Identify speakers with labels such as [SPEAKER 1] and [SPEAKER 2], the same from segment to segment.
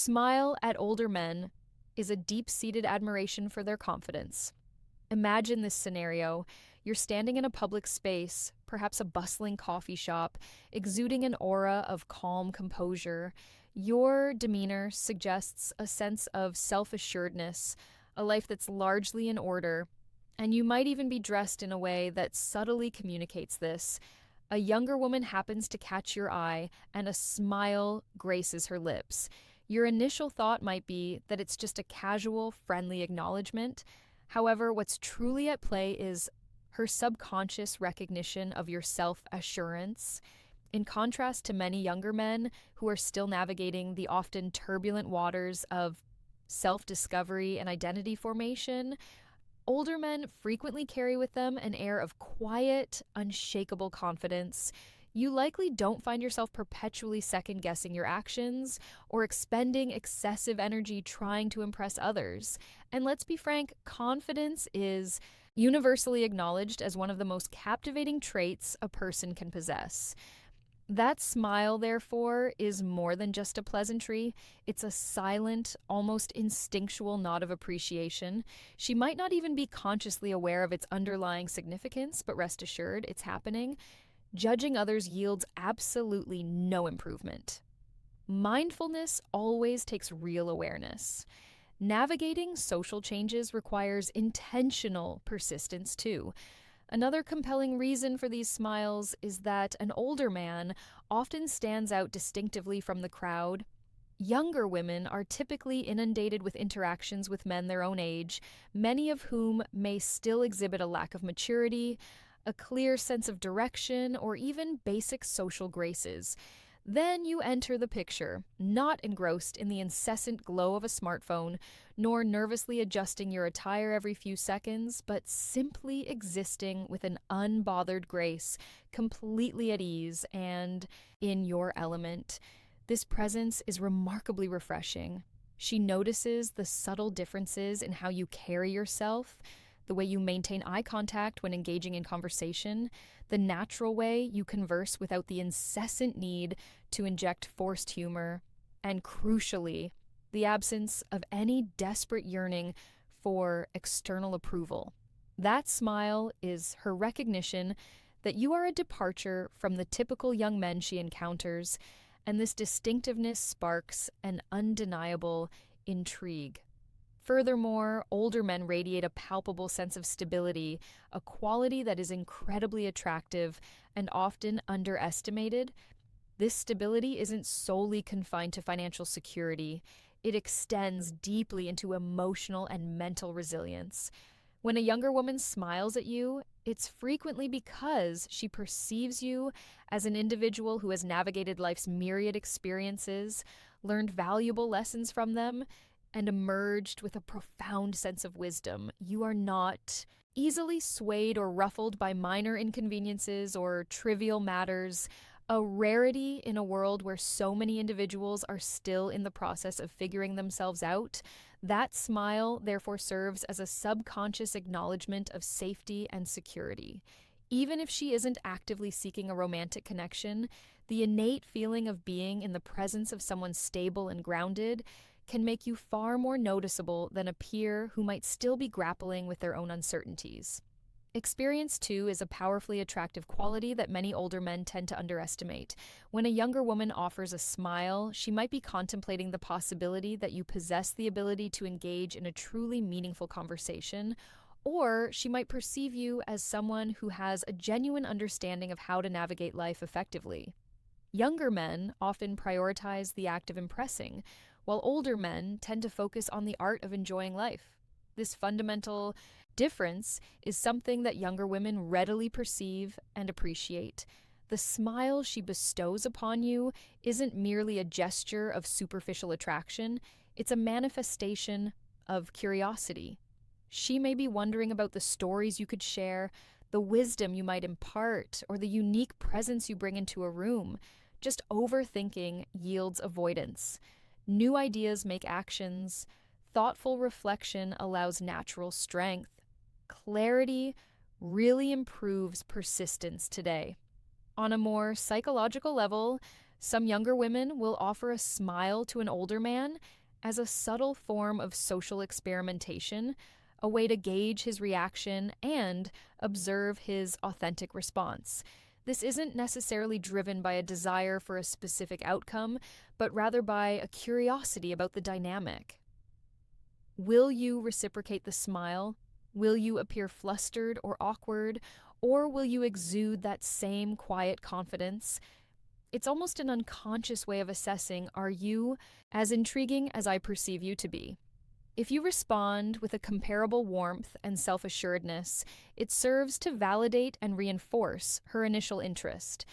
[SPEAKER 1] Smile at older men is a deep-seated admiration for their confidence. Imagine this scenario. You're standing in a public space, perhaps a bustling coffee shop, exuding an aura of calm composure. Your demeanor suggests a sense of self-assuredness, a life that's largely in order, and you might even be dressed in a way that subtly communicates this. A younger woman happens to catch your eye, and a smile graces her lips. Your initial thought might be that it's just a casual, friendly acknowledgement. However, what's truly at play is her subconscious recognition of your self assurance. In contrast to many younger men who are still navigating the often turbulent waters of self discovery and identity formation, older men frequently carry with them an air of quiet, unshakable confidence. You likely don't find yourself perpetually second guessing your actions or expending excessive energy trying to impress others. And let's be frank, confidence is universally acknowledged as one of the most captivating traits a person can possess. That smile, therefore, is more than just a pleasantry. It's a silent, almost instinctual nod of appreciation. She might not even be consciously aware of its underlying significance, but rest assured, it's happening. Judging others yields absolutely no improvement. Mindfulness always takes real awareness. Navigating social changes requires intentional persistence, too. Another compelling reason for these smiles is that an older man often stands out distinctively from the crowd. Younger women are typically inundated with interactions with men their own age, many of whom may still exhibit a lack of maturity, a clear sense of direction, or even basic social graces. Then you enter the picture, not engrossed in the incessant glow of a smartphone, nor nervously adjusting your attire every few seconds, but simply existing with an unbothered grace, completely at ease and in your element. This presence is remarkably refreshing. She notices the subtle differences in how you carry yourself, the way you maintain eye contact when engaging in conversation, the natural way you converse without the incessant need to inject forced humor, and crucially, the absence of any desperate yearning for external approval. That smile is her recognition that you are a departure from the typical young men she encounters, and this distinctiveness sparks an undeniable intrigue. Furthermore, older men radiate a palpable sense of stability, a quality that is incredibly attractive and often underestimated. This stability isn't solely confined to financial security, it extends deeply into emotional and mental resilience. When a younger woman smiles at you, it's frequently because she perceives you as an individual who has navigated life's myriad experiences, learned valuable lessons from them, and emerged with a profound sense of wisdom. You are not easily swayed or ruffled by minor inconveniences or trivial matters, a rarity in a world where so many individuals are still in the process of figuring themselves out. That smile, therefore, serves as a subconscious acknowledgement of safety and security. Even if she isn't actively seeking a romantic connection, the innate feeling of being in the presence of someone stable and grounded can make you far more noticeable than a peer who might still be grappling with their own uncertainties. Experience, too, is a powerfully attractive quality that many older men tend to underestimate. When a younger woman offers a smile, she might be contemplating the possibility that you possess the ability to engage in a truly meaningful conversation, or she might perceive you as someone who has a genuine understanding of how to navigate life effectively. Younger men often prioritize the act of impressing, while older men tend to focus on the art of enjoying life. This fundamental difference is something that younger women readily perceive and appreciate. The smile she bestows upon you isn't merely a gesture of superficial attraction, it's a manifestation of curiosity. She may be wondering about the stories you could share, the wisdom you might impart, or the unique presence you bring into a room. Just overthinking yields avoidance. New ideas make actions. Thoughtful reflection allows natural strength. Clarity really improves persistence today. On a more psychological level, Some younger women will offer a smile to an older man as a subtle form of social experimentation, a way to gauge his reaction and observe his authentic response. This isn't necessarily driven by a desire for a specific outcome, but rather by a curiosity about the dynamic. Will you reciprocate the smile? Will you appear flustered or awkward? Or will you exude that same quiet confidence? It's almost an unconscious way of assessing, are you as intriguing as I perceive you to be? If you respond with a comparable warmth and self assuredness, it serves to validate and reinforce her initial interest.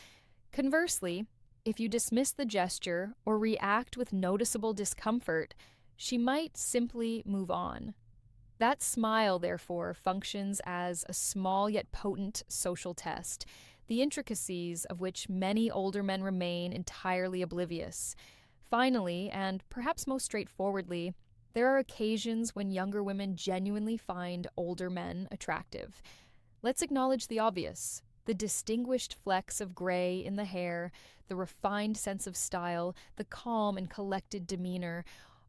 [SPEAKER 1] Conversely, if you dismiss the gesture or react with noticeable discomfort, she might simply move on. That smile, therefore, functions as a small yet potent social test, the intricacies of which many older men remain entirely oblivious. Finally, and perhaps most straightforwardly, there are occasions when younger women genuinely find older men attractive. Let's acknowledge the obvious: the distinguished flecks of gray in the hair, the refined sense of style, the calm and collected demeanor.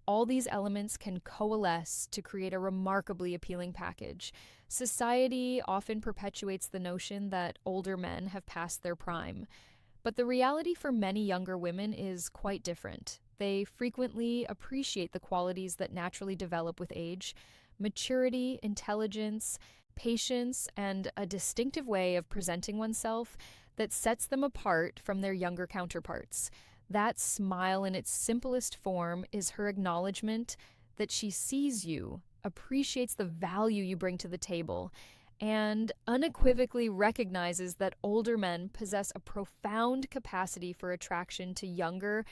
[SPEAKER 1] All these elements can coalesce to create a remarkably appealing package. Society often perpetuates the notion that older men have passed their prime, but the reality for many younger women is quite different. They frequently appreciate the qualities that naturally develop with age: maturity, intelligence, patience, and a distinctive way of presenting oneself that sets them apart from their younger counterparts. That smile in its simplest form is her acknowledgement that she sees you, appreciates the value you bring to the table, and unequivocally recognizes that older men possess a profound capacity for attraction to younger